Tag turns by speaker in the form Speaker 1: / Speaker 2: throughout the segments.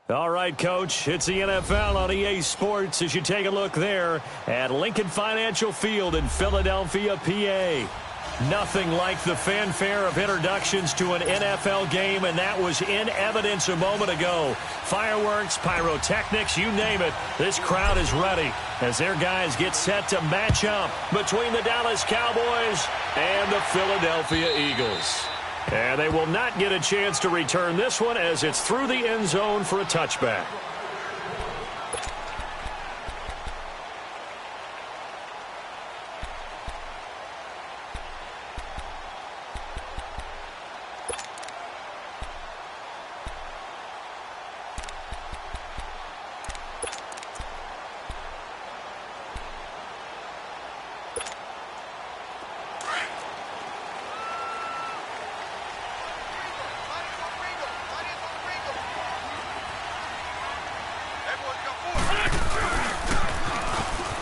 Speaker 1: All right, Coach, it's the NFL on EA Sports as you take a look there at Lincoln Financial Field in Philadelphia, PA. Nothing like the fanfare of introductions to an NFL game, and that was in evidence a moment ago. Fireworks, pyrotechnics, you name it, this crowd is ready as their guys get set to match up between the Dallas Cowboys and the Philadelphia Eagles. And they will not get a chance to return this one as it's through the end zone for a touchback.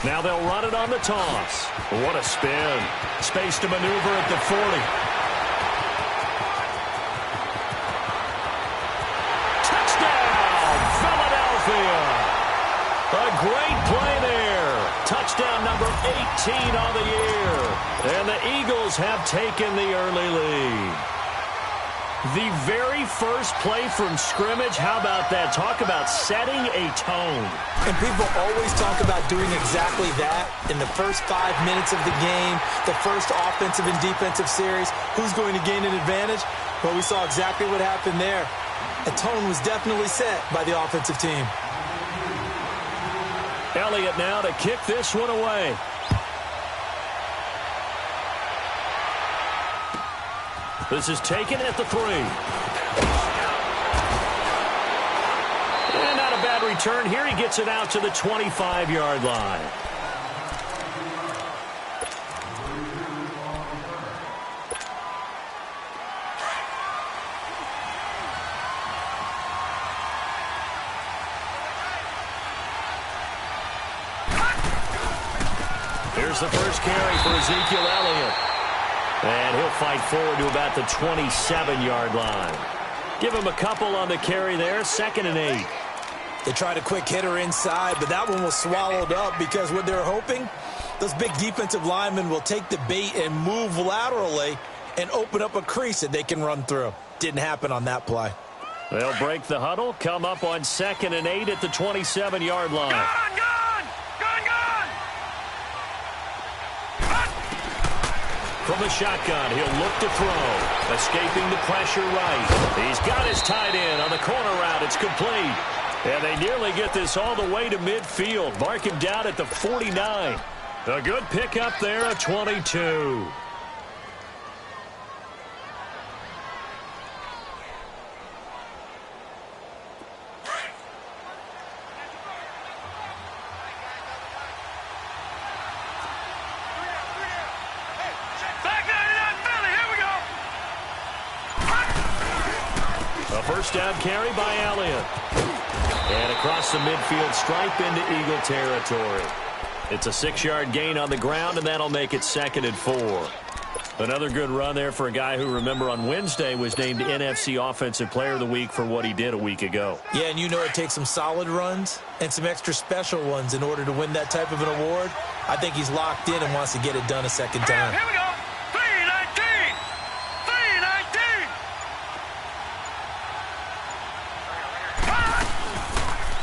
Speaker 1: Now they'll run it on the toss. What a spin. Space to maneuver at the 40. Touchdown, Philadelphia. A great play there. Touchdown number 18 on the year. And the Eagles have taken the early lead. The very first play from scrimmage, how about that? Talk about setting a tone.
Speaker 2: And people always talk about doing exactly that in the first 5 minutes of the game, the first offensive and defensive series. Who's going to gain an advantage? Well, we saw exactly what happened there. A tone was definitely set by the offensive team.
Speaker 1: Elliott now to kick this one away. This is taken at the 3. And not a bad return here. He gets it out to the 25-yard line. Here's the first carry for Ezekiel Elliott. And he'll fight forward to about the 27-yard line. Give him a couple on the carry there, 2nd and 8.
Speaker 2: They tried a quick hitter inside, but that one was swallowed up because what they're hoping, those big defensive linemen will take the bait and move laterally and open up a crease that they can run through. Didn't happen on that play.
Speaker 1: They'll break the huddle, come up on 2nd and 8 at the 27-yard line. From the shotgun, he'll look to throw. Escaping the pressure right. He's got his tight end on the corner route. It's complete. And they nearly get this all the way to midfield. Mark him down at the 49. A good pickup there, a 22. First down carry by Elliott. And across the midfield stripe into Eagle territory. It's a 6-yard gain on the ground, and that'll make it 2nd and 4. Another good run there for a guy who, remember, on Wednesday was named NFC Offensive Player of the Week for what he did a week ago.
Speaker 2: Yeah, and you know it takes some solid runs and some extra special ones in order to win that type of an award. I think he's locked in and wants to get it done a second time.
Speaker 3: Here we go. 319. 319.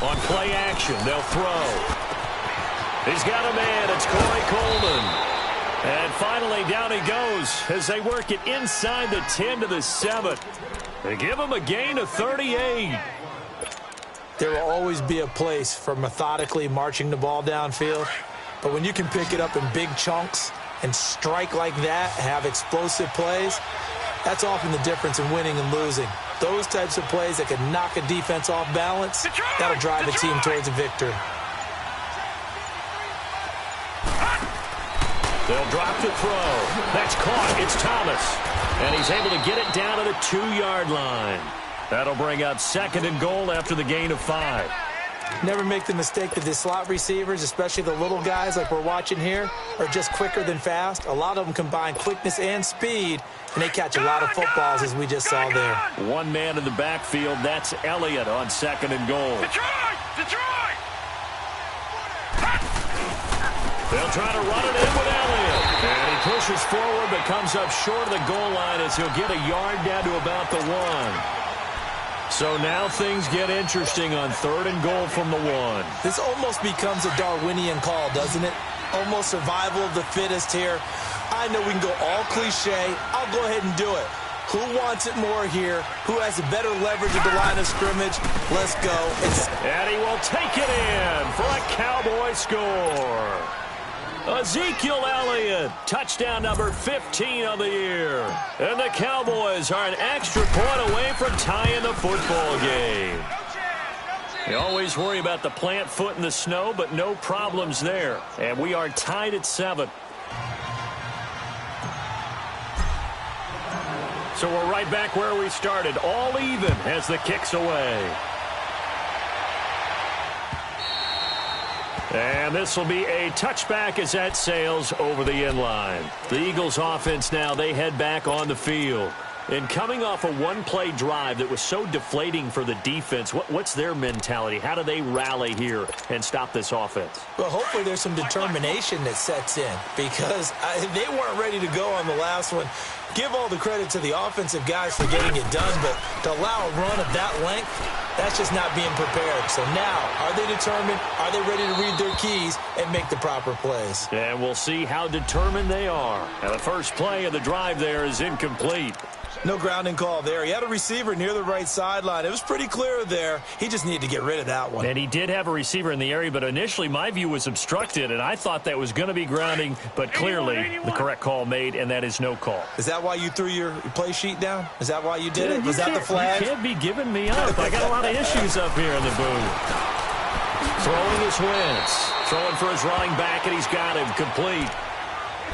Speaker 1: On play action, they'll throw. He's got a man. It's Corey Coleman. And finally, down he goes as they work it inside the 10 to the 7. They give him a gain of 38.
Speaker 2: There will always be a place for methodically marching the ball downfield. But when you can pick it up in big chunks and strike like that, have explosive plays, that's often the difference in winning and losing. Those types of plays that can knock a defense off balance, that'll drive a team towards a victory.
Speaker 1: They'll drop the throw. That's caught. It's Thomas. And he's able to get it down to the 2-yard line. That'll bring up 2nd and goal after the gain of 5.
Speaker 2: Never make the mistake that the slot receivers, especially the little guys like we're watching here, are just quicker than fast. A lot of them combine quickness and speed, and they catch a lot of footballs, as we just saw there.
Speaker 1: One man in the backfield. That's Elliott on 2nd and goal.
Speaker 3: Detroit! Detroit!
Speaker 1: They'll try to run it in with Elliott. And he pushes forward but comes up short of the goal line as he'll get a yard down to about the 1. So now things get interesting on 3rd and goal from the 1.
Speaker 2: This almost becomes a Darwinian call, doesn't it? Almost survival of the fittest here. I know we can go all cliche. I'll go ahead and do it. Who wants it more here? Who has a better leverage at the line of scrimmage? Let's go.
Speaker 1: And he will take it in for a Cowboy score. Ezekiel Elliott, touchdown number 15 of the year. And the Cowboys are an extra point away from tying the football game. You always worry about the plant foot in the snow, but no problems there. And we are tied at 7. So we're right back where we started, all even as the kick's away. And this will be a touchback as that sails over the end line. The Eagles offense now, they head back on the field. And coming off a one-play drive that was so deflating for the defense, what's their mentality? How do they rally here and stop this offense?
Speaker 2: Well, hopefully there's some determination that sets in because they weren't ready to go on the last one. Give all the credit to the offensive guys for getting it done, but to allow a run of that length, that's just not being prepared. So now, are they determined? Are they ready to read their keys and make the proper plays?
Speaker 1: And we'll see how determined they are. Now, the first play of the drive there is incomplete.
Speaker 2: No grounding call there. He had a receiver near the right sideline. It was pretty clear there. He just needed to get rid of that one.
Speaker 1: And he did have a receiver in the area, but initially my view was obstructed, and I thought that was going to be grounding, but clearly the correct call made, and that is no call.
Speaker 2: Is that why you threw your play sheet down? Is that why you did it? Was that the flag?
Speaker 1: You can't be giving me up. I got a lot of issues up here in the booth. Throwing his Wentz. Throwing for his running back, and he's got him complete.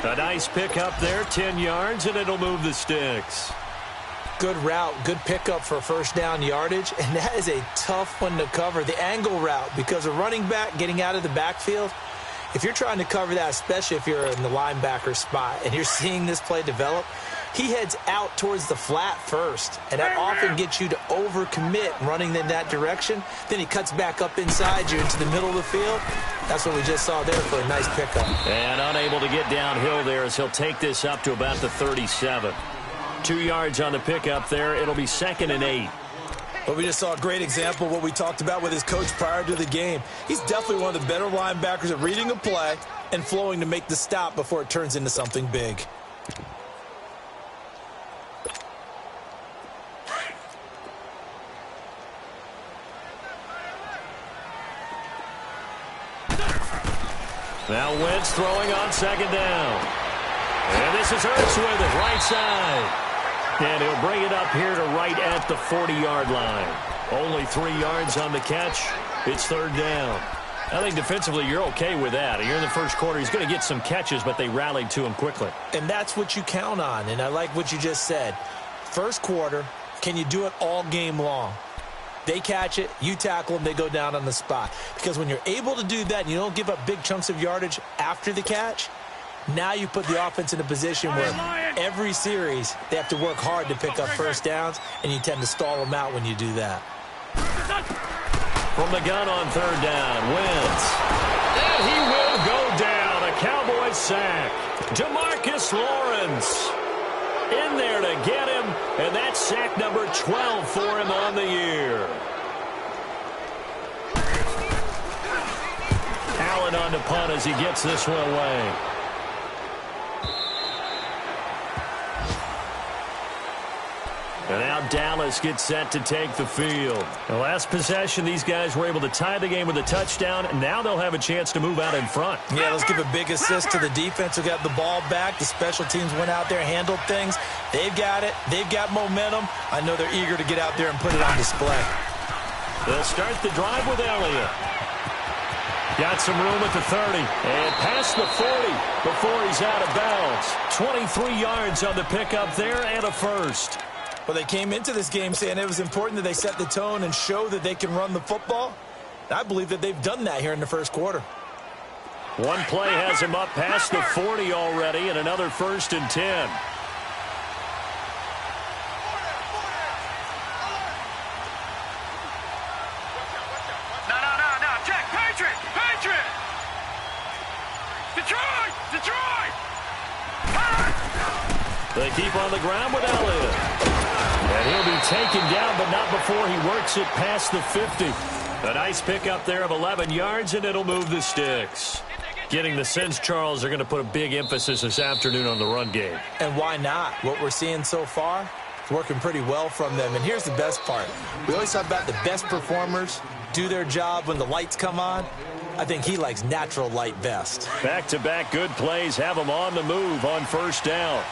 Speaker 1: A nice pick up there, 10 yards, and it'll move the sticks.
Speaker 2: Good route, good pickup for first down yardage, and that is a tough one to cover, the angle route, because a running back getting out of the backfield, if you're trying to cover that, especially if you're in the linebacker spot and you're seeing this play develop, he heads out towards the flat first, and that often gets you to overcommit running in that direction. Then he cuts back up inside you into the middle of the field. That's what we just saw there for a nice pickup.
Speaker 1: And unable to get downhill there as he'll take this up to about the 37. 2 yards on the pickup there. It'll be 2nd and 8.
Speaker 2: But we just saw a great example of what we talked about with his coach prior to the game. He's definitely one of the better linebackers at reading a play and flowing to make the stop before it turns into something big.
Speaker 1: Now Wentz throwing on 2nd down. And this is Ertz with it, right side. And he'll bring it up here to right at the 40-yard line. Only 3 yards on the catch. It's 3rd down. I think defensively you're okay with that. You're in the first quarter. He's going to get some catches, but they rallied to him quickly.
Speaker 2: And that's what you count on, and I like what you just said. First quarter, can you do it all game long? They catch it, you tackle them, they go down on the spot. Because when you're able to do that and you don't give up big chunks of yardage after the catch, now you put the offense in a position where every series they have to work hard to pick up first downs, and you tend to stall them out when you do that.
Speaker 1: From the gun on 3rd down, Wentz. And he will go down. A Cowboys sack. DeMarcus Lawrence in there to get him, and that's sack number 12 for him on the year. Allen on the punt as he gets this one away. And now Dallas gets set to take the field. The last possession, these guys were able to tie the game with a touchdown, and now they'll have a chance to move out in front.
Speaker 2: Yeah, let's give a big assist to the defense who got the ball back. The special teams went out there, handled things. They've got it. They've got momentum. I know they're eager to get out there and put it on display.
Speaker 1: They'll start the drive with Elliott. Got some room at the 30 and past the 40 before he's out of bounds. 23 yards on the pickup there and a first.
Speaker 2: Well, they came into this game saying it was important that they set the tone and show that they can run the football. I believe that they've done that here in the first quarter.
Speaker 1: One play has him up past the 40 already, and another 1st and 10.
Speaker 3: No. Check. Patriot. Detroit.
Speaker 1: They keep on the ground with Elliott. And he'll be taken down, but not before he works it past the 50. A nice pickup there of 11 yards, and it'll move the sticks. Getting the sense, Charles, they're going to put a big emphasis this afternoon on the run game.
Speaker 2: And why not? What we're seeing so far, it's working pretty well from them. And here's the best part. We always talk about the best performers do their job when the lights come on. I think he likes natural light best.
Speaker 1: Back-to-back good plays have him on the move on 1st down.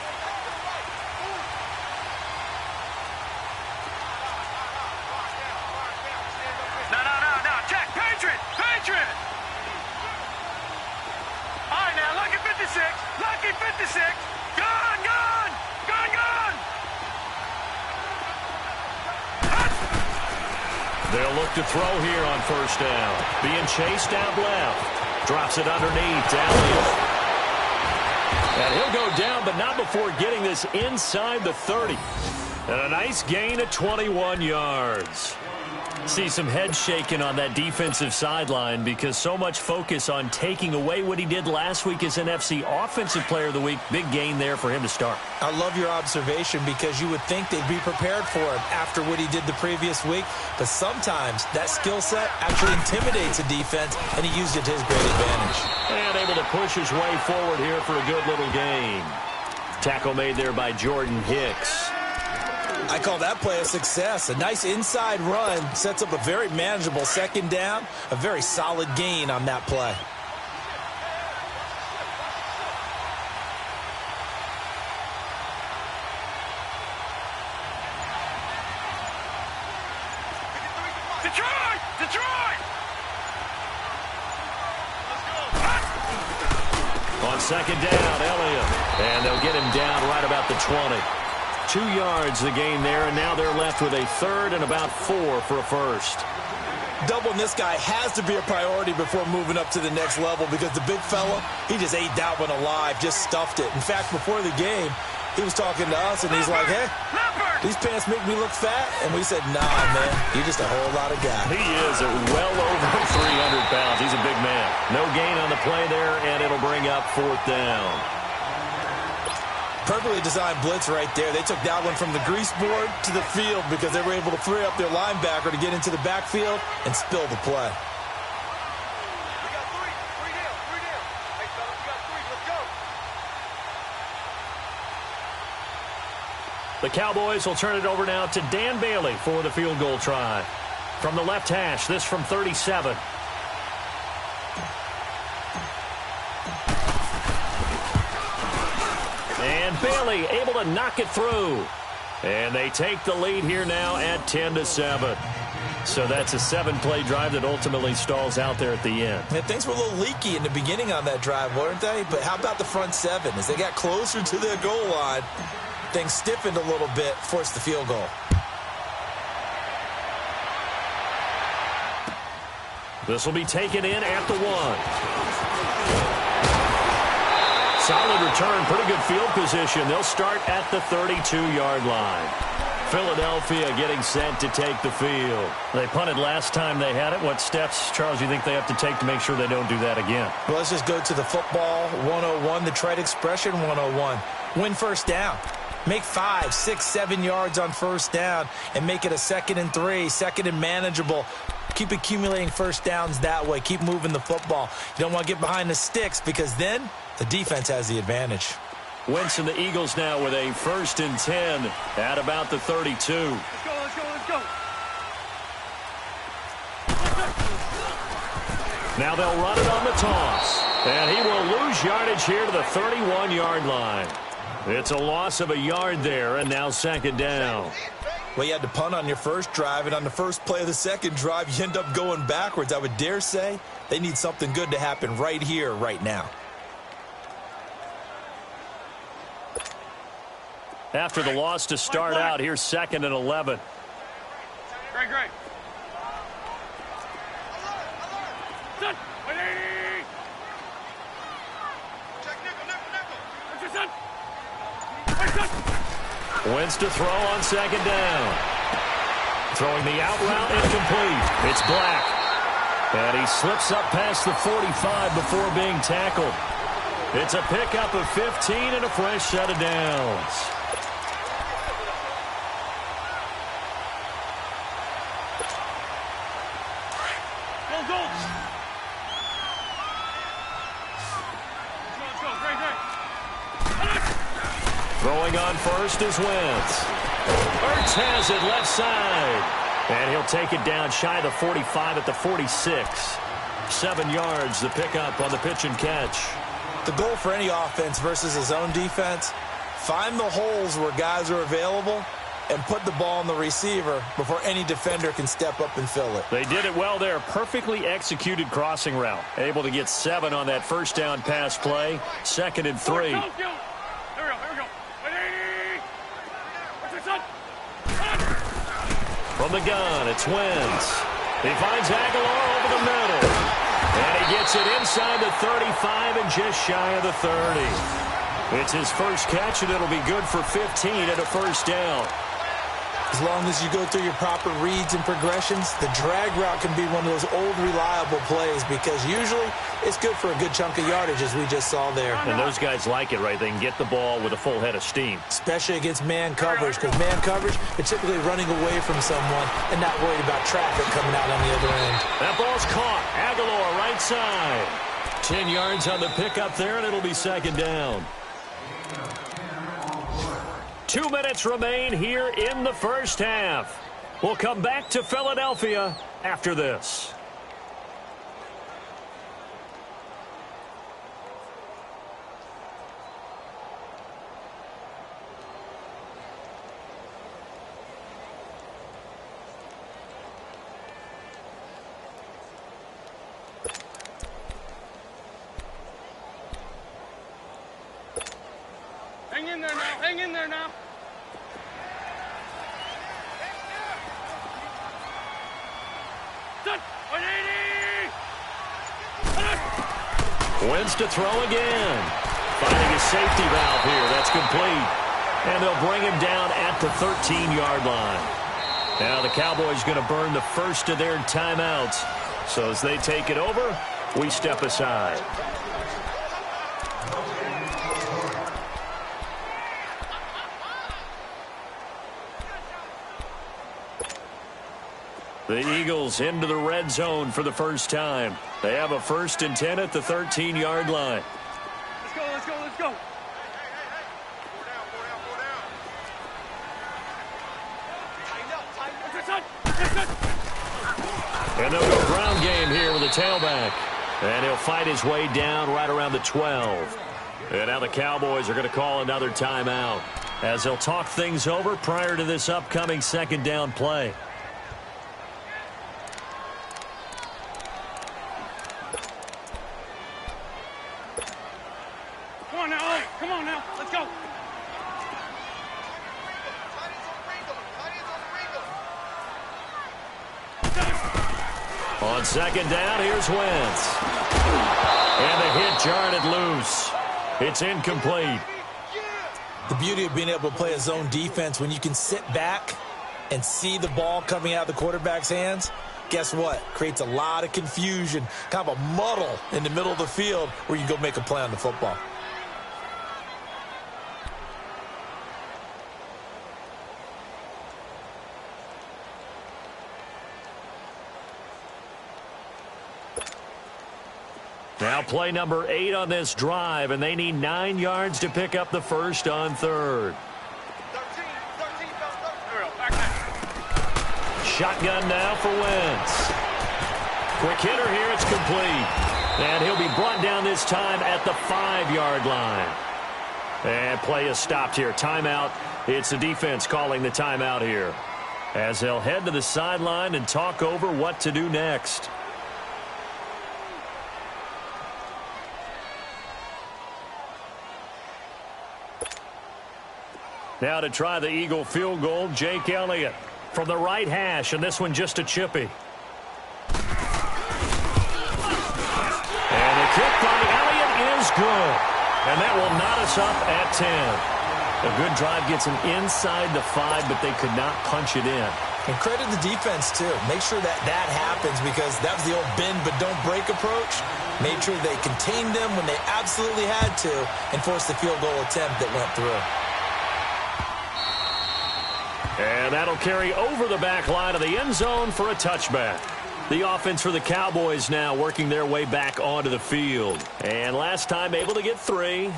Speaker 3: No. Check. Patriot. All right, now, lucky 56. Gone.
Speaker 1: They'll look to throw here on 1st down. Being chased out left. Drops it underneath to Elliott. And he'll go down, but not before getting this inside the 30. And a nice gain of 21 yards. See some head shaking on that defensive sideline because so much focus on taking away what he did last week as NFC Offensive Player of the Week. Big gain there for him to start.
Speaker 2: I love your observation because you would think they'd be prepared for him after what he did the previous week. But sometimes that skill set actually intimidates a defense, and he used it to his great advantage.
Speaker 1: And able to push his way forward here for a good little gain. Tackle made there by Jordan Hicks.
Speaker 2: I call that play a success. A nice inside run sets up a very manageable 2nd down. A very solid gain on that play.
Speaker 3: Detroit!
Speaker 1: On 2nd down, Elliott. And they'll get him down right about the 20. 2 yards the gain there, and now they're left with a 3rd and about 4 for a 1st.
Speaker 2: Doubling this guy has to be a priority before moving up to the next level because the big fella, he just ate that one alive, just stuffed it. In fact, before the game, he was talking to us, and he's like, hey, these pants make me look fat. And we said, nah, man, you're just a whole lot of guy.
Speaker 1: He is well over 300 pounds. He's a big man. No gain on the play there, and it'll bring up 4th down.
Speaker 2: Perfectly designed blitz right there. They took that one from the grease board to the field because they were able to free up their linebacker to get into the backfield and spill the play.
Speaker 3: We got three down. Hey, fellas, we got 3. Let's go.
Speaker 1: The Cowboys will turn it over now to Dan Bailey for the field goal try. From the left hash, this from 37. And Bailey able to knock it through. And they take the lead here now at 10-7. So that's a 7-play drive that ultimately stalls out there at the end.
Speaker 2: And things were a little leaky in the beginning on that drive, weren't they? But how about the front 7? As they got closer to their goal line, things stiffened a little bit, forced the field goal.
Speaker 1: This will be taken in at the 1. Solid return, pretty good field position. They'll start at the 32-yard line. Philadelphia getting set to take the field. They punted last time they had it. What steps, Charles, you think they have to take to make sure they don't do that again?
Speaker 2: Well, let's just go to the football 101, the trite expression 101. Win 1st down. Make 5, 6, 7 yards on 1st down and make it a 2nd and 3, 2nd and manageable. Keep accumulating 1st downs that way. Keep moving the football. You don't want to get behind the sticks because then the defense has the advantage.
Speaker 1: Wentz and the Eagles now with a 1st and 10 at about the 32.
Speaker 3: Let's go.
Speaker 1: Now they'll run it on the toss. And he will lose yardage here to the 31-yard line. It's a loss of a yard there, and now 2nd down.
Speaker 2: Well, you had to punt on your first drive, and on the first play of the second drive, you end up going backwards. I would dare say they need something good to happen right here, right now.
Speaker 1: After the loss to start out, here's 2nd and 11.
Speaker 3: Great.
Speaker 1: Wins to throw on second down. Throwing the out route, incomplete. It's Black. And he slips up past the 45 before being tackled. It's a pickup of 15 and a fresh set of downs. Throwing on first is Wentz. Ertz has it left side. And he'll take it down shy of the 45 at the 46. 7 yards, the pickup on the pitch and catch.
Speaker 2: The goal for any offense versus a zone defense, find the holes where guys are available and put the ball on the receiver before any defender can step up and fill it.
Speaker 1: They did it well there. Perfectly executed crossing route. Able to get 7 on that first down pass play. 2nd and 3. From the gun, it's Wentz. He finds Aguilar over the middle. And he gets it inside the 35 and just shy of the 30. It's his first catch, and it'll be good for 15 and a first down.
Speaker 2: As long as you go through your proper reads and progressions, the drag route can be one of those old reliable plays because usually it's good for a good chunk of yardage, as we just saw there.
Speaker 1: And those guys like it, right? They can get the ball with a full head of steam.
Speaker 2: Especially against man coverage, because man coverage, they're typically running away from someone and not worried about traffic coming out on the other end.
Speaker 1: That ball's caught. Aguilar right side. 10 yards on the pickup there, and it'll be 2nd down. 2 minutes remain here in the first half. We'll come back to Philadelphia after this.
Speaker 3: Hang in there now. Hang in there now.
Speaker 1: Wins to throw again. Finding a safety valve here. That's complete. And they'll bring him down at the 13-yard line. Now the Cowboys going to burn the first of their timeouts. So as they take it over, we step aside. The Eagles into the red zone for the first time. They have a 1st and 10 at the 13-yard line.
Speaker 3: Let's go, let's go, let's go.
Speaker 1: And they'll go ground game here with a tailback. And he'll fight his way down right around the 12. And now the Cowboys are going to call another timeout as they'll talk things over prior to this upcoming 2nd down play.
Speaker 3: Come on now, let's go.
Speaker 1: On 2nd down, here's Wentz. And the hit jarred it loose. It's incomplete.
Speaker 2: The beauty of being able to play a zone defense when you can sit back and see the ball coming out of the quarterback's hands, guess what? Creates a lot of confusion, kind of a muddle in the middle of the field where you can go make a play on the football.
Speaker 1: Now play number 8 on this drive, and they need 9 yards to pick up the first on 3rd.
Speaker 3: 13,
Speaker 1: Shotgun now for Wentz. Quick hitter here, it's complete. And he'll be brought down this time at the 5-yard line. And play is stopped here. Timeout. It's the defense calling the timeout here, as they'll head to the sideline and talk over what to do next. Now to try the Eagle field goal, Jake Elliott from the right hash, and this one just a chippy. good. And that will knot us up at 10. A good drive gets them inside the 5, but they could not punch it in.
Speaker 2: And credit the defense, too. Make sure that that happens because that was the old bend but don't break approach. Made sure they contained them when they absolutely had to and forced the field goal attempt that went through.
Speaker 1: And that'll carry over the back line of the end zone for a touchback. The offense for the Cowboys now working their way back onto the field. And last time able to get 3.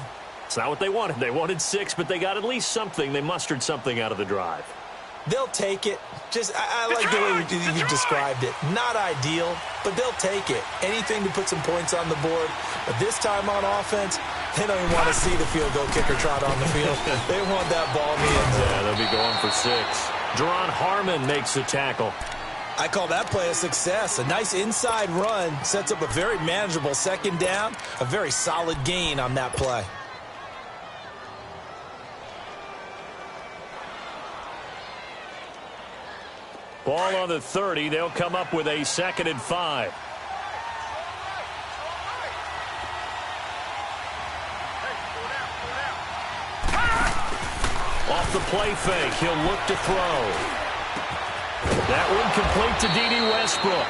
Speaker 1: It's not what they wanted. They wanted 6, but they got at least something. They mustered something out of the drive.
Speaker 2: They'll take it. I like the way you described it. Not ideal, but they'll take it. Anything to put some points on the board. But this time on offense, they don't even want to see the field goal kicker trot on the field. They want that ball in the end zone.
Speaker 1: Yeah, they'll be going for 6. Jerron Harmon makes the tackle.
Speaker 2: I call that play a success. A nice inside run sets up a very manageable second down. A very solid gain on that play.
Speaker 1: Ball on the 30. They'll come up with a 2nd and 5. Off the play fake. He'll look to throw. That one complete to D.D. Westbrook.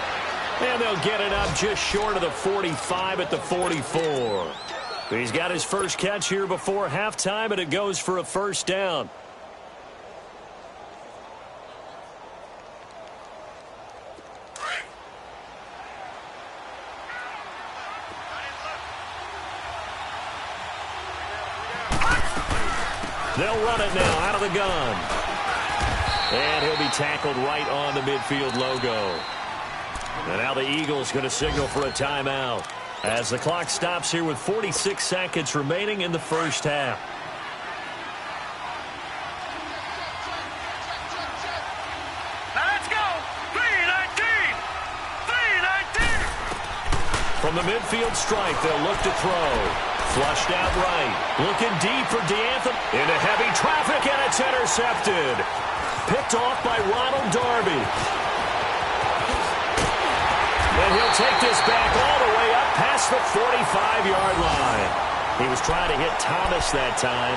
Speaker 1: And they'll get it up just short of the 45 at the 44. He's got his first catch here before halftime, and it goes for a first down. They'll run it now out of the gun. And he'll be tackled right on the midfield logo. And now the Eagles going to signal for a timeout as the clock stops here with 46 seconds remaining in the first half.
Speaker 3: Let's go! 3-19! 3-19!
Speaker 1: From the midfield stripe, they'll look to throw. Flushed out right. Looking deep for DeAnthony. Into heavy traffic, and it's intercepted. Picked off by Ronald Darby. And he'll take this back all the way up past the 45-yard line. He was trying to hit Thomas that time.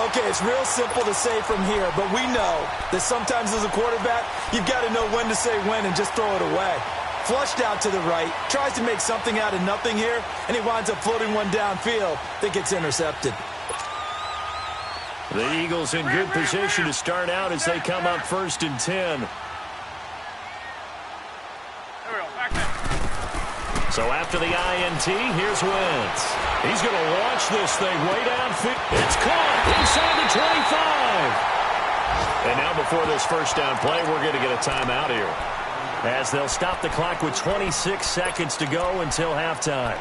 Speaker 2: Okay, it's real simple to say from here, but we know that sometimes as a quarterback, you've got to know when to say when and just throw it away. Flushed out to the right, tries to make something out of nothing here, and he winds up floating one downfield that gets intercepted.
Speaker 1: The Eagles in good position to start out as they come up 1st and 10. So after the INT, here's Wentz. He's going to launch this thing way downfield. It's caught inside the 25. And now before this first down play, we're going to get a timeout here, as they'll stop the clock with 26 seconds to go until halftime.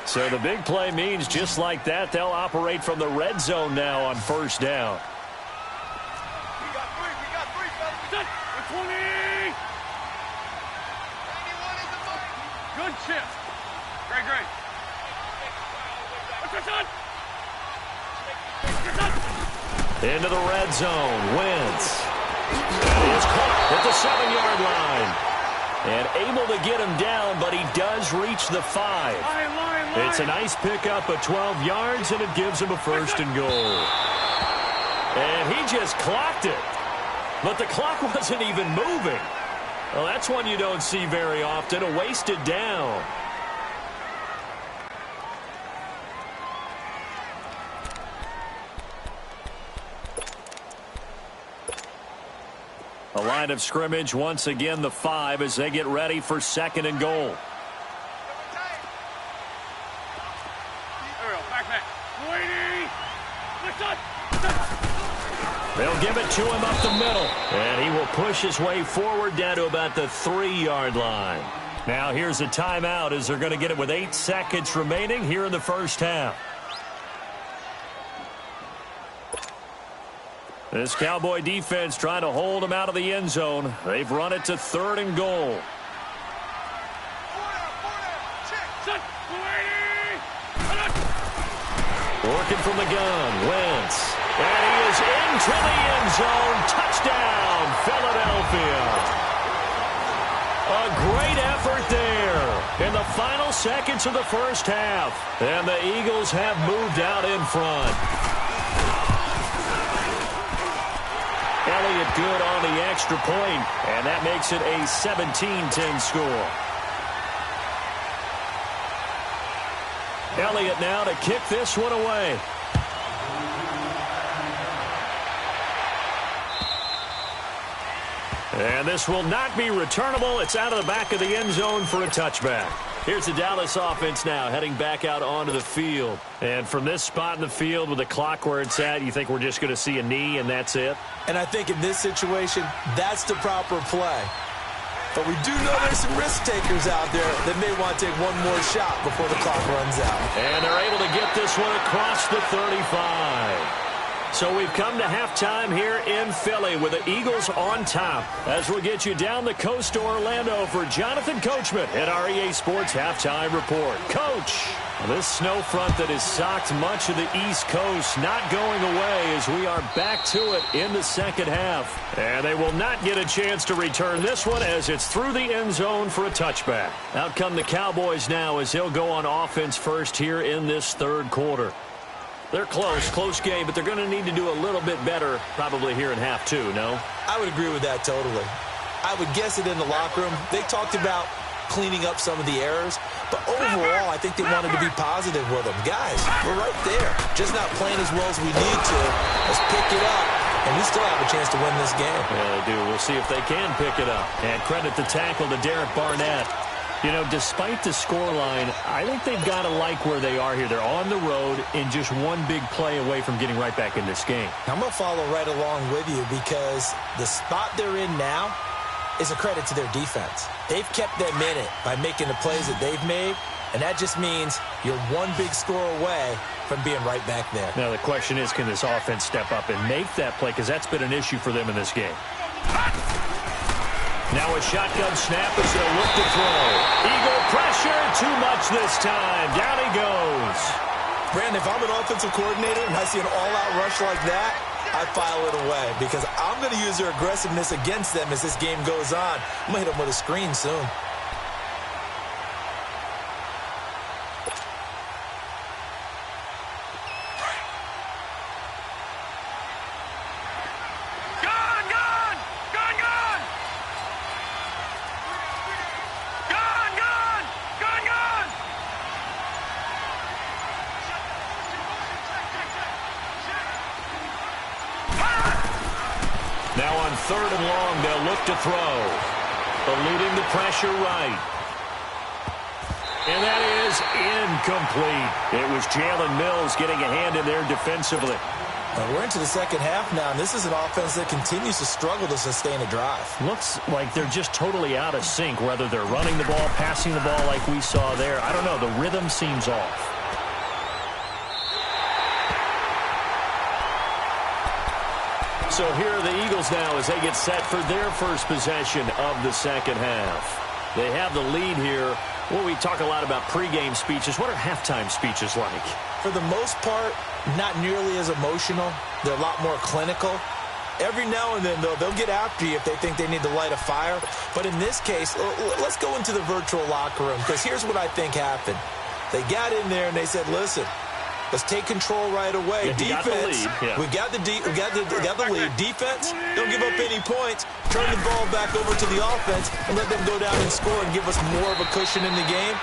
Speaker 1: So the big play means just like that, they'll operate from the red zone now on first down.
Speaker 3: We got 3, fellas. 20! 91 is the mark. Good chip. Great. What's your son?
Speaker 1: Into the red zone. Wentz. That is caught at the 7-yard line. And able to get him down, but he does reach the 5. It's a nice pickup of 12 yards, and it gives him a 1st and goal. And he just clocked it. But the clock wasn't even moving. Well, that's one you don't see very often, a wasted down. A line of scrimmage, once again the 5 as they get ready for 2nd and goal. They'll give it to him up the middle. And he will push his way forward down to about the 3-yard line. Now here's a timeout as they're going to get it with 8 seconds remaining here in the first half. This Cowboy defense trying to hold him out of the end zone. They've run it to 3rd and goal. Working from the gun, Wentz. And he is into the end zone. Touchdown, Philadelphia. A great effort there in the final seconds of the first half. And the Eagles have moved out in front. Elliott good on the extra point, and that makes it a 17-10 score. Elliott now to kick this one away. And this will not be returnable. It's out of the back of the end zone for a touchback. Here's the Dallas offense now heading back out onto the field. And from this spot in the field with the clock where it's at, you think we're just going to see a knee and that's it?
Speaker 2: And I think in this situation, that's the proper play. But we do know there's some risk takers out there that may want to take one more shot before the clock runs out.
Speaker 1: And they're able to get this one across the 35. So we've come to halftime here in Philly with the Eagles on top. As we'll get you down the coast to Orlando for Jonathan Coachman at our EA Sports Halftime Report. Coach, this snow front that has socked much of the East Coast not going away as we are back to it in the second half. And they will not get a chance to return this one as it's through the end zone for a touchback. Out come the Cowboys now as they'll go on offense first here in this third quarter. They're close game, but they're going to need to do a little bit better probably here in half two, no?
Speaker 2: I would agree with that totally. I would guess it in the locker room. They talked about cleaning up some of the errors, but overall, I think they wanted to be positive with them. Guys, we're right there. Just not playing as well as we need to. Let's pick it up, and we still have a chance to win this game.
Speaker 1: Yeah, they do. We'll see if they can pick it up. And credit the tackle to Derek Barnett. You know, despite the scoreline, I think they've got to like where they are here. They're on the road and just one big play away from getting right back in this game.
Speaker 2: I'm going to follow right along with you because the spot they're in now is a credit to their defense. They've kept them in it by making the plays that they've made, and that just means you're one big score away from being right back there.
Speaker 1: Now, the question is, can this offense step up and make that play? Because that's been an issue for them in this game. Now a shotgun snap as they'll look to throw. Eagle pressure, too much this time. Down he goes.
Speaker 2: Brandon, if I'm an offensive coordinator and I see an all-out rush like that, I file it away because I'm going to use their aggressiveness against them as this game goes on. I'm going to hit them with a screen soon.
Speaker 1: Now on third and long, they'll look to throw. Eluding the pressure right. And that is incomplete. It was Jalen Mills getting a hand in there defensively.
Speaker 2: We're into the second half now, and this is an offense that continues to struggle to sustain a drive.
Speaker 1: Looks like they're just totally out of sync, whether they're running the ball, passing the ball like we saw there. I don't know. The rhythm seems off. So here are the Eagles now as they get set for their first possession of the second half. They have the lead here. Well, we talk a lot about pregame speeches. What are halftime speeches like?
Speaker 2: For the most part, not nearly as emotional. They're a lot more clinical. Every now and then, though, they'll get after you if they think they need to light a fire. But in this case, let's go into the virtual locker room because here's what I think happened. They got in there and they said, listen, let's take control right away.
Speaker 1: Yeah,
Speaker 2: defense, we got the lead. Defense, don't give up any points. Turn the ball back over to the offense and let them go down and score and give us more of a cushion in the game.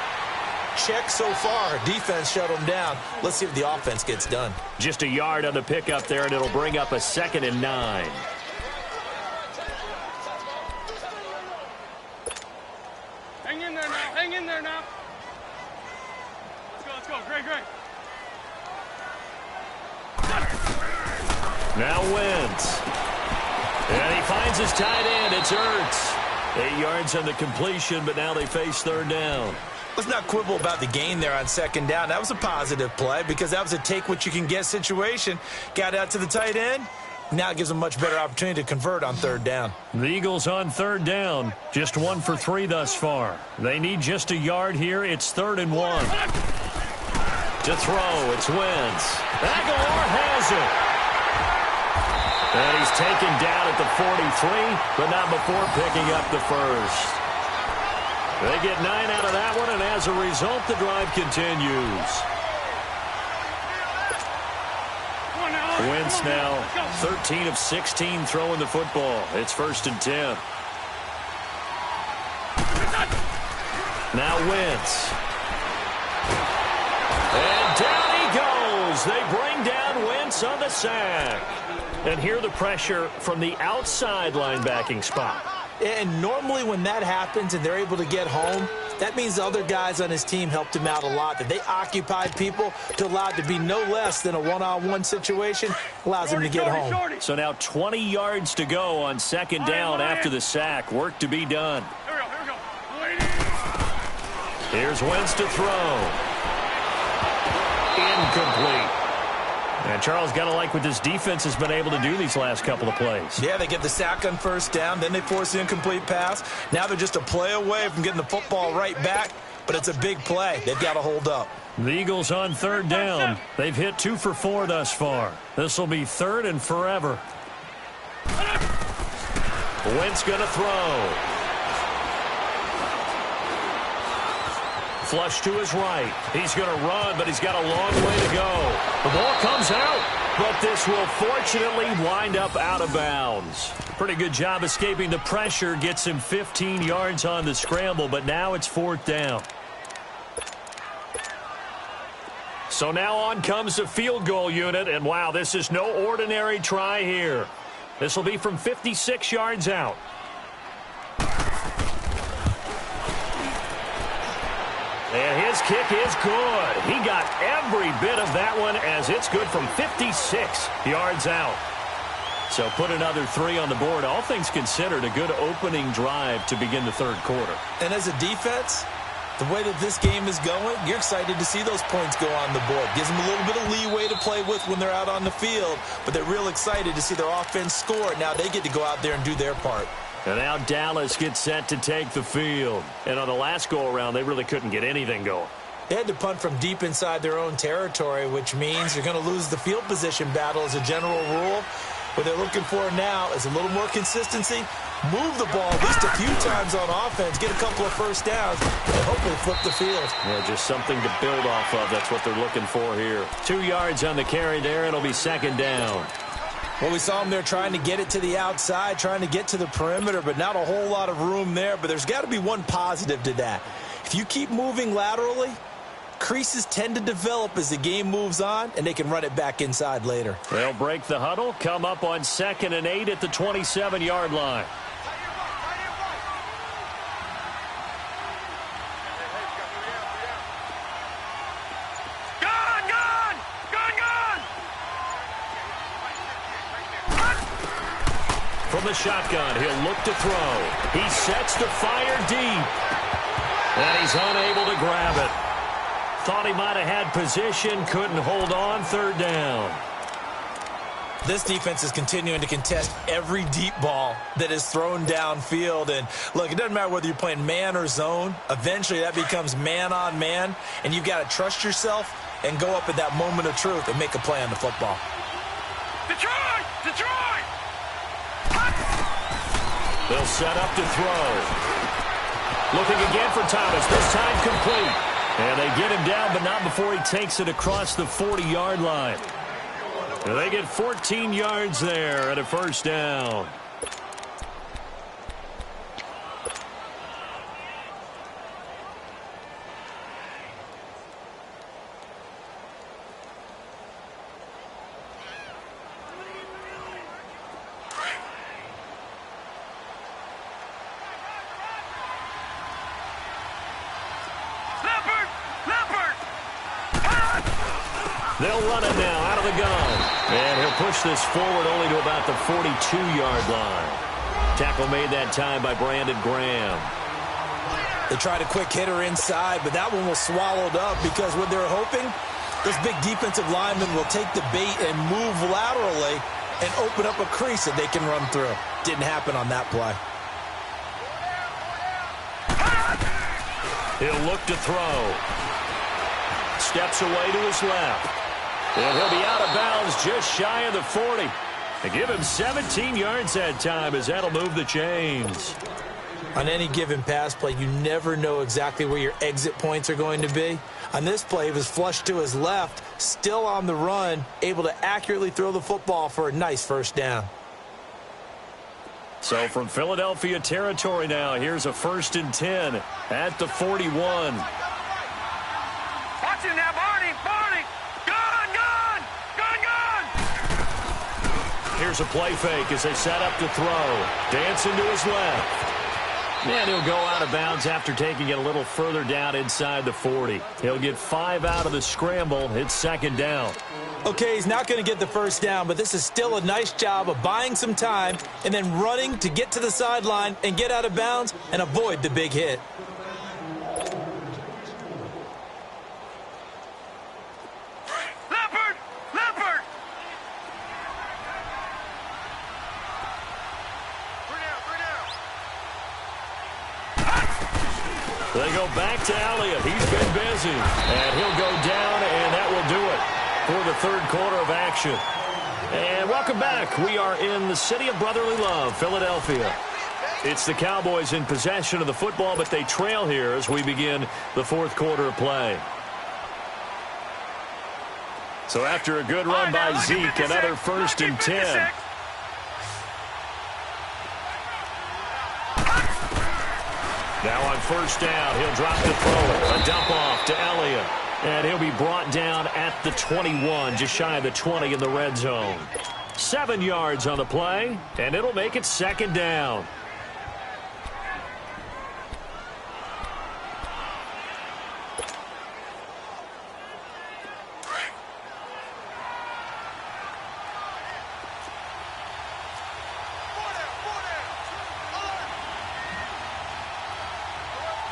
Speaker 2: Check so far. Defense shut them down. Let's see if the offense gets done.
Speaker 1: Just a yard on the pickup there, and it'll bring up a 2nd and 9.
Speaker 3: Hang in there now. Hang in there now. Let's go. Great.
Speaker 1: Now Wentz. And he finds his tight end. It's Ertz. 8 yards on the completion, but now they face third down.
Speaker 2: Let's not quibble about the gain there on second down. That was a positive play because that was a take-what-you-can-get situation. Got out to the tight end. Now it gives them a much better opportunity to convert on third down.
Speaker 1: The Eagles on third down. Just 1 for 3 thus far. They need just a yard here. It's 3rd and 1. To throw, it's Wentz. Aguilar has it. And he's taken down at the 43, but not before picking up the first. They get 9 out of that one, and as a result, the drive continues. Wentz now 13 of 16 throwing the football. It's 1st and 10. Now Wentz. And down he goes. They bring down Wentz on the sack. And here the pressure from the outside linebacking spot.
Speaker 2: And normally when that happens and they're able to get home, that means the other guys on his team helped him out a lot. That they occupied people to allow it to be no less than a one-on-one situation, allows him to get home.
Speaker 1: So now 20 yards to go on 2nd down after the sack. Work to be done. Here's Wentz to throw. Incomplete. And Charles, got to like what this defense has been able to do these last couple of plays.
Speaker 2: Yeah, they get the sack on 1st down, then they force the incomplete pass. Now they're just a play away from getting the football right back, but it's a big play. They've got to hold up.
Speaker 1: The Eagles on 3rd down. They've hit 2 for 4 thus far. This will be 3rd and forever. Wentz going to throw. Flush to his right. He's going to run, but he's got a long way to go. The ball comes out, but this will fortunately wind up out of bounds. Pretty good job escaping the pressure. Gets him 15 yards on the scramble, but now it's 4th down. So now on comes the field goal unit, and wow, this is no ordinary try here. This will be from 56 yards out. And his kick is good. He got every bit of that one as it's good from 56 yards out. So put another 3 on the board. All things considered, a good opening drive to begin the 3rd quarter.
Speaker 2: And as a defense, the way that this game is going, you're excited to see those points go on the board. Gives them a little bit of leeway to play with when they're out on the field, but they're real excited to see their offense score. Now they get to go out there and do their part.
Speaker 1: And now Dallas gets set to take the field. And on the last go-around, they really couldn't get anything going.
Speaker 2: They had to punt from deep inside their own territory, which means you're going to lose the field position battle as a general rule. What they're looking for now is a little more consistency, move the ball at least a few times on offense, get a couple of 1st downs, and hopefully flip the field.
Speaker 1: Yeah, just something to build off of. That's what they're looking for here. 2 yards on the carry there. It'll be 2nd down.
Speaker 2: Well, we saw them there trying to get it to the outside, trying to get to the perimeter, but not a whole lot of room there. But there's got to be one positive to that. If you keep moving laterally, creases tend to develop as the game moves on, and they can run it back inside later.
Speaker 1: They'll break the huddle, come up on 2nd and 8 at the 27-yard line. From the shotgun, he'll look to throw. He sets to fire deep. And he's unable to grab it. Thought he might have had position, couldn't hold on. 3rd down.
Speaker 2: This defense is continuing to contest every deep ball that is thrown downfield. And look, it doesn't matter whether you're playing man or zone. Eventually that becomes man on man. And you've got to trust yourself and go up at that moment of truth and make a play on the football.
Speaker 3: Detroit! Detroit!
Speaker 1: They'll set up to throw. Looking again for Thomas. This time complete. And they get him down, but not before he takes it across the 40-yard line. And they get 14 yards there at a 1st down. They'll run it now out of the gun. And he'll push this forward only to about the 42-yard line. Tackle made that time by Brandon Graham.
Speaker 2: They tried a quick hitter inside, but that one was swallowed up because what they're hoping, this big defensive lineman will take the bait and move laterally and open up a crease that they can run through. Didn't happen on that play.
Speaker 1: He'll look to throw. Steps away to his left. And he'll be out of bounds just shy of the 40. They give him 17 yards that time as that'll move the chains.
Speaker 2: On any given pass play, you never know exactly where your exit points are going to be. On this play, he was flushed to his left, still on the run, able to accurately throw the football for a nice first down.
Speaker 1: So from Philadelphia territory now, here's a 1st and 10 at the 41.
Speaker 3: Watch it now, Barney! Barney! Gun! Gun! Gun! Gun!
Speaker 1: Here's a play fake as they set up to throw. Dancing to his left. And he'll go out of bounds after taking it a little further down inside the 40. He'll get 5 out of the scramble. It's 2nd down.
Speaker 2: Okay, he's not going to get the first down, but this is still a nice job of buying some time and then running to get to the sideline and get out of bounds and avoid the big hit.
Speaker 3: Leopard! Leopard!
Speaker 1: They go back to Elliott. He's been busy. And he'll go down, and that will do it for the 3rd quarter of action. And welcome back. We are in the city of brotherly love, Philadelphia. It's the Cowboys in possession of the football, but they trail here as we begin the 4th quarter of play. So after a good run by Zeke, another 1st and 10. Now on 1st down, he'll drop the throw. A dump off to Elliott. And he'll be brought down at the 21, just shy of the 20 in the red zone. 7 yards on the play, and it'll make it 2nd down.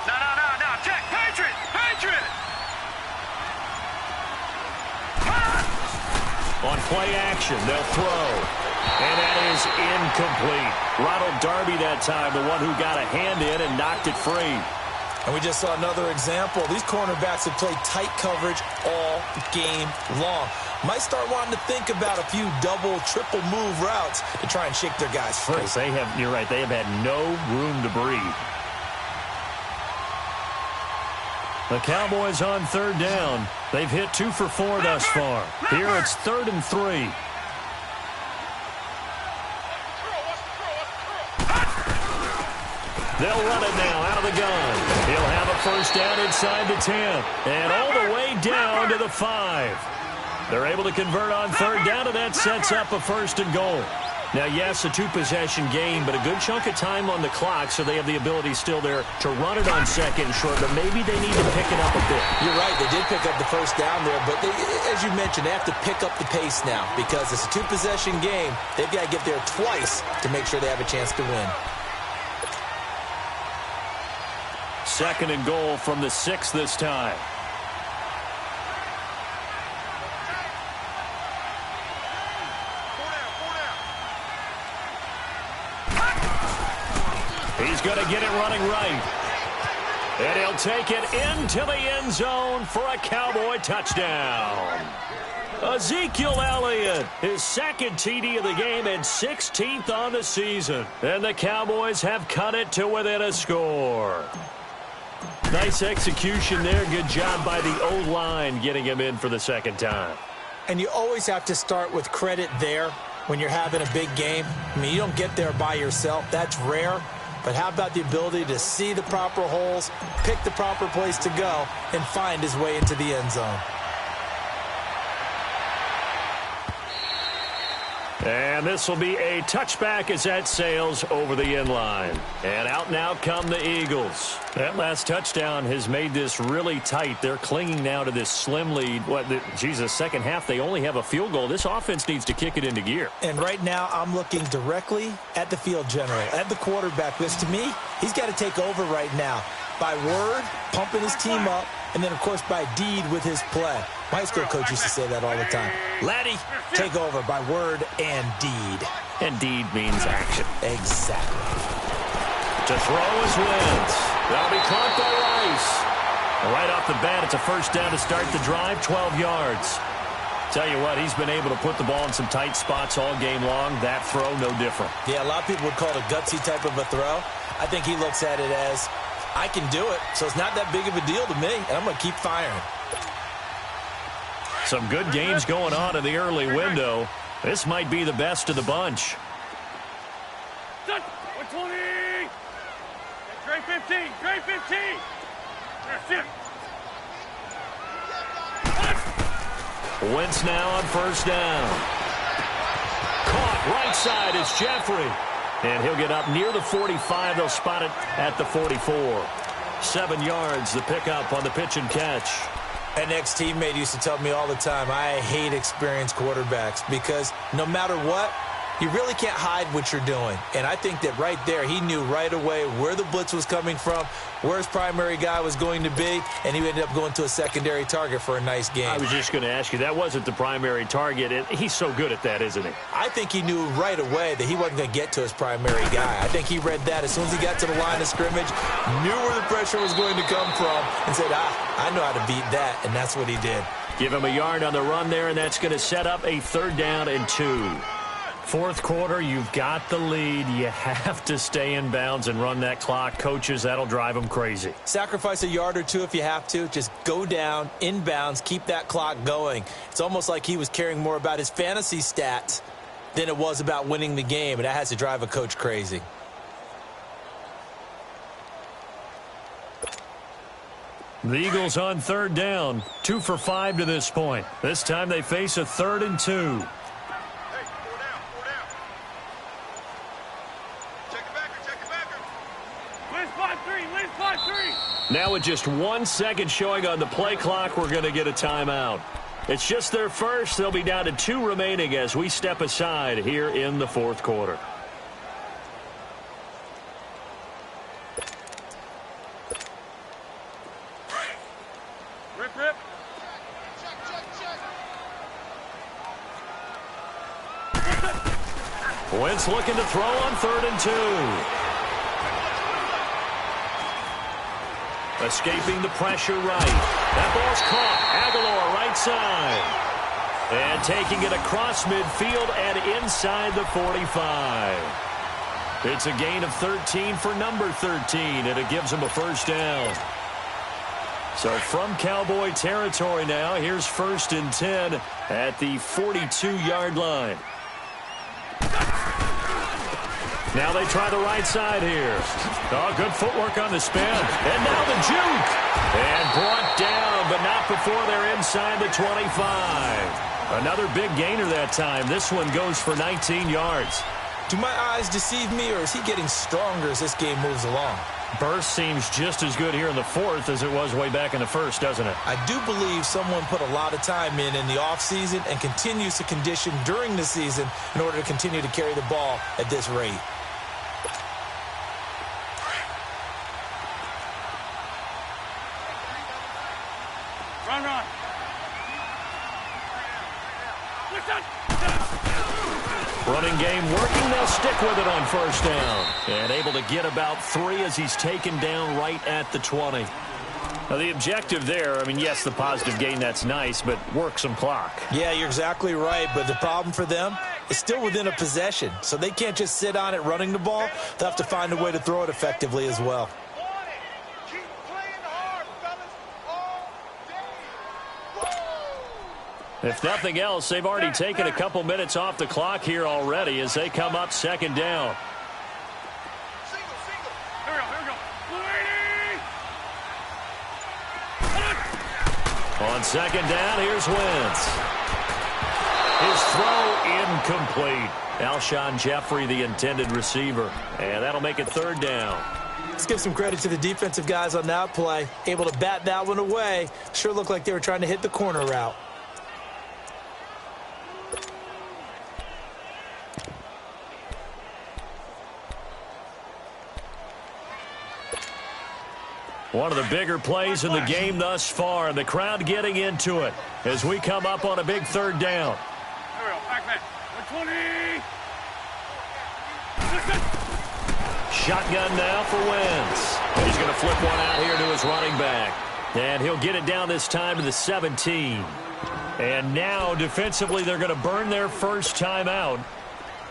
Speaker 3: No, check, Patriot! Patriot!
Speaker 1: On play action, they'll throw. And that is incomplete. Ronald Darby that time, the one who got a hand in and knocked it free.
Speaker 2: And we just saw another example. These cornerbacks have played tight coverage all game long. Might start wanting to think about a few double, triple move routes to try and shake their guys free.
Speaker 1: You're right, they have had no room to breathe. The Cowboys on 3rd down. They've hit 2 for 4 thus far. Here it's 3rd and 3. They'll run it now out of the gun. He'll have a 1st down inside the 10. And all the way down to the 5. They're able to convert on 3rd down, and that sets up a 1st and goal. Now, yes, a 2-possession game, but a good chunk of time on the clock, so they have the ability still there to run it on 2nd and short, but maybe they need to pick it up a bit.
Speaker 2: You're right. They did pick up the 1st down there, but as you mentioned, they have to pick up the pace now because it's a 2-possession game. They've got to get there twice to make sure they have a chance to win.
Speaker 1: 2nd and goal from the 6 this time. He's going to get it running right. And he'll take it into the end zone for a Cowboy touchdown. Ezekiel Elliott, his 2nd TD of the game and 16th on the season. And the Cowboys have cut it to within a score. Nice execution there. Good job by the O-line getting him in for the 2nd time.
Speaker 2: And you always have to start with credit there when you're having a big game. I mean, you don't get there by yourself. That's rare. But how about the ability to see the proper holes, pick the proper place to go, and find his way into the end zone?
Speaker 1: And this will be a touchback as that sails over the end line. And out now come the Eagles. That last touchdown has made this really tight. They're clinging now to this slim lead. Second half, they only have a field goal. This offense needs to kick it into gear.
Speaker 2: And right now, I'm looking directly at the field general, at the quarterback. Because to me, he's got to take over right now. By word, pumping his team up, and then, of course, by deed with his play. My high school coach used to say that all the time. Laddie, take over by word and deed.
Speaker 1: And deed means action.
Speaker 2: Exactly.
Speaker 1: To throw his wins. That'll be caught by Rice. Right off the bat, it's a 1st down to start the drive, 12 yards. Tell you what, he's been able to put the ball in some tight spots all game long. That throw, no different.
Speaker 2: Yeah, a lot of people would call it a gutsy type of a throw. I think he looks at it as, I can do it, so it's not that big of a deal to me, and I'm going to keep firing.
Speaker 1: Some good games going on in the early window. This might be the best of the bunch.
Speaker 3: 120! Trey 15! Trey 15! That's it!
Speaker 1: Wentz now on first down. Caught right side is Jeffrey. And he'll get up near the 45. They'll spot it at the 44. 7 yards, the pickup on the pitch and catch.
Speaker 2: An ex-teammate used to tell me all the time, I hate experienced quarterbacks because no matter what, you really can't hide what you're doing. And I think that right there, he knew right away where the blitz was coming from, where his primary guy was going to be, and he ended up going to a secondary target for a nice game.
Speaker 1: I was just going to ask you, that wasn't the primary target. He's so good at that, isn't he?
Speaker 2: I think he knew right away that he wasn't going to get to his primary guy. I think he read that as soon as he got to the line of scrimmage, knew where the pressure was going to come from, and said, I know how to beat that, and that's what he did.
Speaker 1: Give him a yard on the run there, and that's going to set up a 3rd down and 2. Fourth quarter, you've got the lead. You have to stay in bounds and run that clock. Coaches, that'll drive them crazy.
Speaker 2: Sacrifice a yard or two if you have to. Just go down, in bounds, keep that clock going. It's almost like he was caring more about his fantasy stats than it was about winning the game, and that has to drive a coach crazy.
Speaker 1: The Eagles on 3rd down. 2 for 5 to this point. This time they face a 3rd and 2. Now with just 1 second showing on the play clock, we're going to get a timeout. It's just their first. They'll be down to 2 remaining as we step aside here in the 4th quarter.
Speaker 3: Rip.
Speaker 1: Wentz looking to throw on 3rd and 2. Escaping the pressure right. That ball's caught. Aguilar right side. And taking it across midfield and inside the 45. It's a gain of 13 for number 13, and it gives him a 1st down. So from Cowboy territory now, here's 1st and 10 at the 42-yard line. Now they try the right side here. Oh, good footwork on the spin. And now the juke. And brought down, but not before they're inside the 25. Another big gainer that time. This one goes for 19 yards.
Speaker 2: Do my eyes deceive me, or is he getting stronger as this game moves along?
Speaker 1: Burst seems just as good here in the 4th as it was way back in the 1st, doesn't it?
Speaker 2: I do believe someone put a lot of time in the offseason and continues to condition during the season in order to continue to carry the ball at this rate.
Speaker 3: Run.
Speaker 1: Running game working. They'll stick with it on 1st down. And able to get about 3 as he's taken down right at the 20. Now, the objective there, I mean, yes, the positive gain, that's nice, but work some clock.
Speaker 2: Yeah, you're exactly right, but the problem for them is still within a possession. So they can't just sit on it running the ball. They'll have to find a way to throw it effectively as well.
Speaker 1: If nothing else, they've already taken a couple minutes off the clock here already as they come up 2nd down.
Speaker 3: Here we go.
Speaker 1: On 2nd down, here's Wentz. His throw incomplete. Alshon Jeffrey, the intended receiver. And that'll make it 3rd down.
Speaker 2: Let's give some credit to the defensive guys on that play. Able to bat that one away. Sure looked like they were trying to hit the corner route.
Speaker 1: One of the bigger plays in the game thus far. The crowd getting into it as we come up on a big 3rd down.
Speaker 3: Here we go. Back man. 120.
Speaker 1: Shotgun now for Wentz. He's going to flip one out here to his running back. And he'll get it down this time to the 17. And now defensively they're going to burn their first timeout.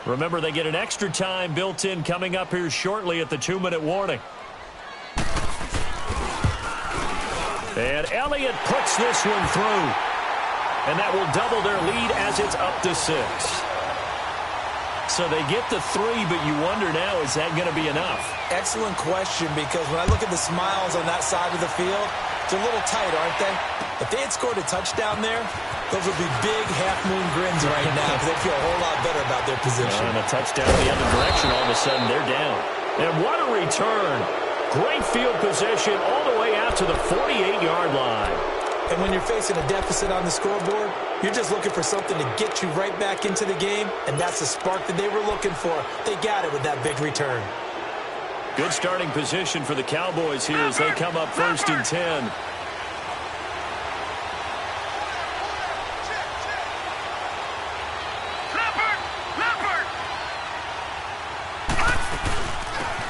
Speaker 1: Remember, they get an extra time built in coming up here shortly at the 2-minute warning. And Elliott puts this one through. And that will double their lead as it's up to 6. So they get the 3, but you wonder now, is that going to be enough?
Speaker 2: Excellent question, because when I look at the smiles on that side of the field, they're a little tight, aren't they? If they had scored a touchdown there, those would be big half-moon grins right now, because they feel a whole lot better about their position.
Speaker 1: And a touchdown in the other direction, all of a sudden they're down. And what a return. Great field position all the way out to the 48-yard line.
Speaker 2: And when you're facing a deficit on the scoreboard, you're just looking for something to get you right back into the game, and that's the spark that they were looking for. They got it with that big return.
Speaker 1: Good starting position for the Cowboys here as they come up 1st and 10.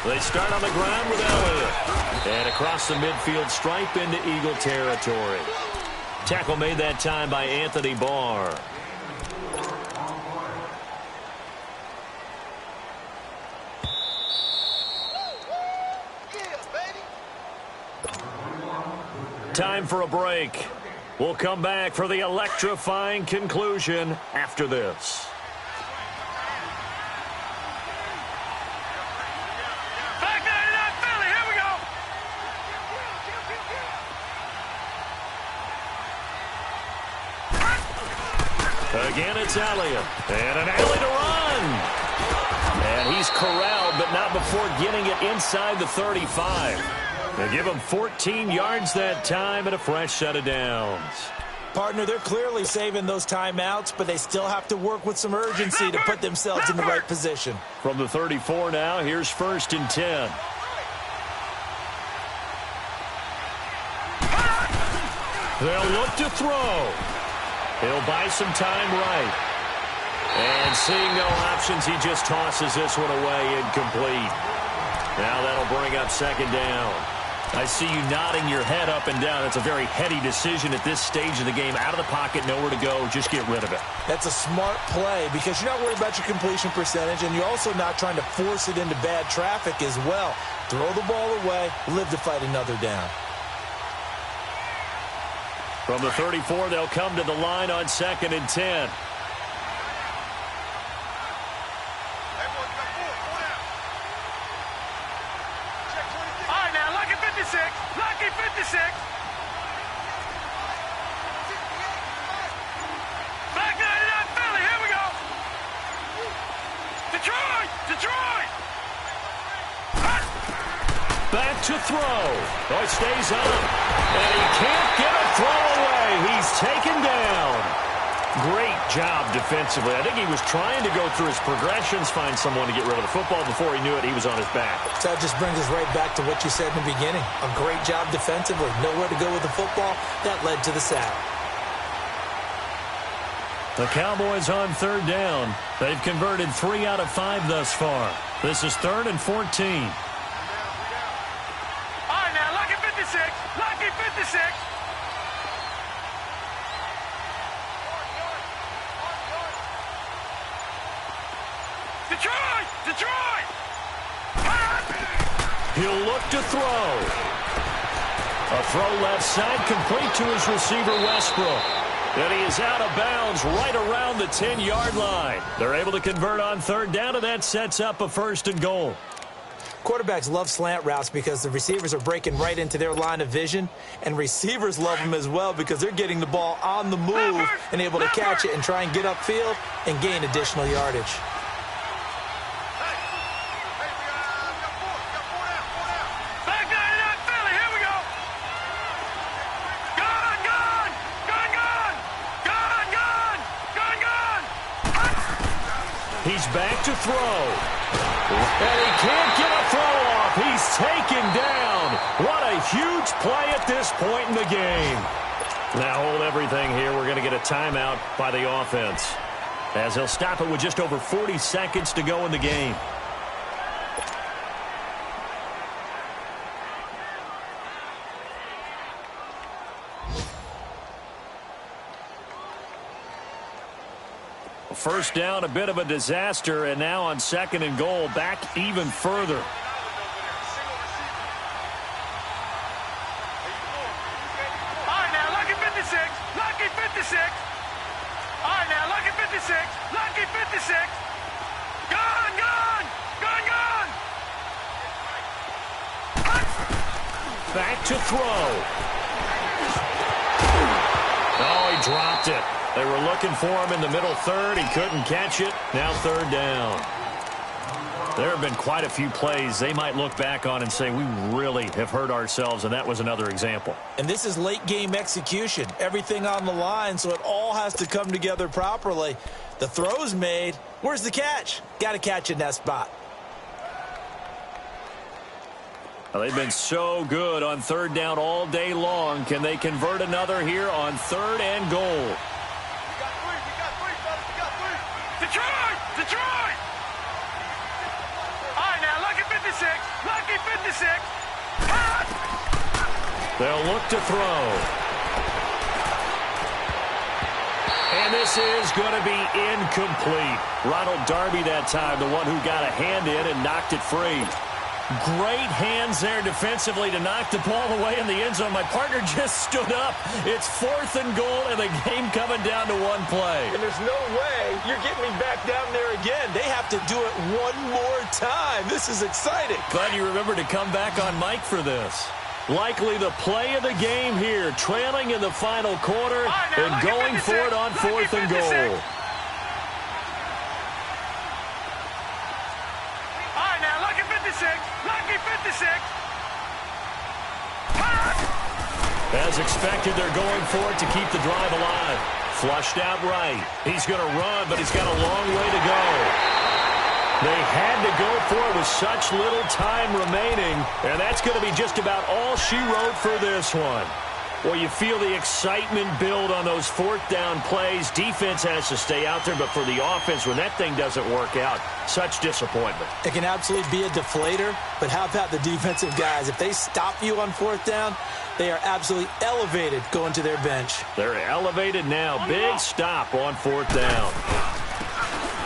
Speaker 1: They start on the ground with Elliott. And across the midfield stripe into Eagle territory. Tackle made that time by Anthony Barr. Time for a break. We'll come back for the electrifying conclusion after this. Again, it's Elliott. And an alley to run. And he's corralled, but not before getting it inside the 35. They give him 14 yards that time and a fresh set of downs.
Speaker 2: Partner, they're clearly saving those timeouts, but they still have to work with some urgency to put themselves in the right position.
Speaker 1: From the 34 now, here's 1st and 10. They'll look to throw. He'll buy some time right. And seeing no options, he just tosses this one away incomplete. Now that'll bring up 2nd down. I see you nodding your head up and down. It's a very heady decision at this stage of the game. Out of the pocket, nowhere to go. Just get rid of it.
Speaker 2: That's a smart play because you're not worried about your completion percentage, and you're also not trying to force it into bad traffic as well. Throw the ball away, live to fight another down.
Speaker 1: From the 34, they'll come to the line on 2nd and 10.
Speaker 3: Lucky 56. Back 99 Philly. Here we go. Detroit.
Speaker 1: Back to throw. Oh, it stays up. And he can't get a throw away. He's taken down. Great job defensively. I think he was trying to go through his progressions, find someone to get rid of the football. Before he knew it, he was on his back.
Speaker 2: So that just brings us right back to what you said in the beginning. A great job defensively. Nowhere to go with the football. That led to the sack.
Speaker 1: The Cowboys on 3rd down. They've converted 3 out of 5 thus far. This is 3rd and 14.
Speaker 3: All right, now, Lucky 56. Lucky 56. Detroit!
Speaker 1: He'll look to throw. A throw left side complete to his receiver, Westbrook. And he is out of bounds right around the 10-yard line. They're able to convert on 3rd down, and that sets up a 1st and goal.
Speaker 2: Quarterbacks love slant routes because the receivers are breaking right into their line of vision, and receivers love them as well because they're getting the ball on the move and able to catch it and try and get upfield and gain additional yardage.
Speaker 1: He's back to throw. And he can't get a throw off. He's taken down. What a huge play at this point in the game. Now hold everything here. We're going to get a timeout by the offense, as he'll stop it with just over 40 seconds to go in the game. First down, a bit of a disaster, and now on 2nd and goal, back even further.
Speaker 3: All right, now, lucky 56. Lucky 56. All right, now, lucky 56. Lucky 56. Gone, gone. Gone, gone.
Speaker 1: Back to throw. Oh, he dropped it. They were looking for him in the middle third. He couldn't catch it. Now 3rd down. There have been quite a few plays they might look back on and say, we really have hurt ourselves, and that was another example.
Speaker 2: And this is late game execution. Everything on the line, so it all has to come together properly. The throw's made. Where's the catch? Got to catch in that spot.
Speaker 1: Well, they've been so good on 3rd down all day long. Can they convert another here on 3rd and goal?
Speaker 3: We got three, fellas. We got three. Detroit! Detroit! All right, now, lucky 56. Lucky 56. Cut!
Speaker 1: They'll look to throw. And this is going to be incomplete. Ronald Darby that time, the one who got a hand in and knocked it free. Great hands there defensively to knock the ball away in the end zone. My partner just stood up. It's 4th and goal, and the game coming down to one play.
Speaker 2: And there's no way you're getting me back down there again. They have to do it one more time. This is exciting.
Speaker 1: Glad you remembered to come back on mic for this. Likely the play of the game here, trailing in the final quarter and going for it on 4th and goal. As expected, they're going for it to keep the drive alive. Flushed out right. He's going to run, but he's got a long way to go. They had to go for it with such little time remaining, and that's going to be just about all she wrote for this one. Well, you feel the excitement build on those 4th down plays. Defense has to stay out there, but for the offense, when that thing doesn't work out, such disappointment.
Speaker 2: It can absolutely be a deflator, but how about the defensive guys? If they stop you on 4th down, they are absolutely elevated going to their bench.
Speaker 1: They're elevated now. Big stop on 4th down.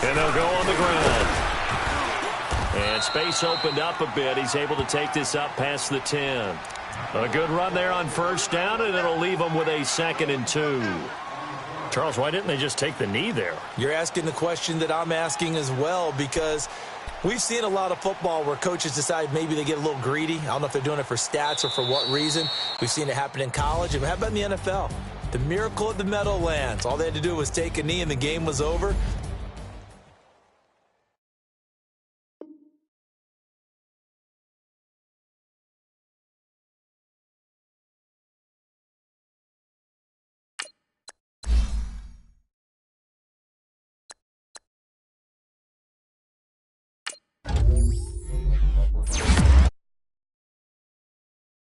Speaker 1: And they'll go on the ground. And space opened up a bit. He's able to take this up past the 10. A good run there on 1st down, and it'll leave them with a 2nd and 2. Charles, why didn't they just take the knee there?
Speaker 2: You're asking the question that I'm asking as well, because we've seen a lot of football where coaches decide maybe they get a little greedy. I don't know if they're doing it for stats or for what reason. We've seen it happen in college. And how about in the NFL? The miracle at the Meadowlands. All they had to do was take a knee and the game was over.